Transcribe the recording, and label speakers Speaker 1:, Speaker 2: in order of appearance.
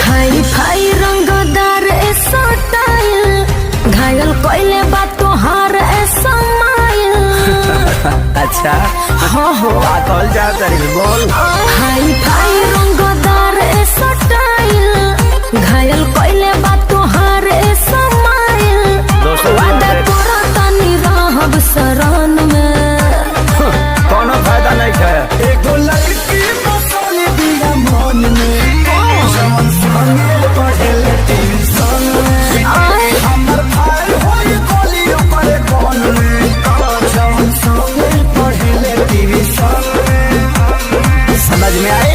Speaker 1: Hi fi रंगदार ऐसा tile घायल कोयले बात तोहार ऐसा माइल।
Speaker 2: अच्छा
Speaker 1: हाँ हो
Speaker 2: कॉल जा तेरी बोल।
Speaker 1: हाई फाई रंगदार ऐसा टाइल घायल कोयले बात तोहार ऐसा माइल। वादा करो तनी रहब शरण में
Speaker 2: कोनो फायदा नहीं है।
Speaker 3: एगो लड़की बसल दिया मन में जवन संगे पढ़ेले ट्यूशन में। हमर भाई होई गोली ओकरे कौन में जवन संगे पढ़ेले ट्यूशन में।
Speaker 2: समझ में आया।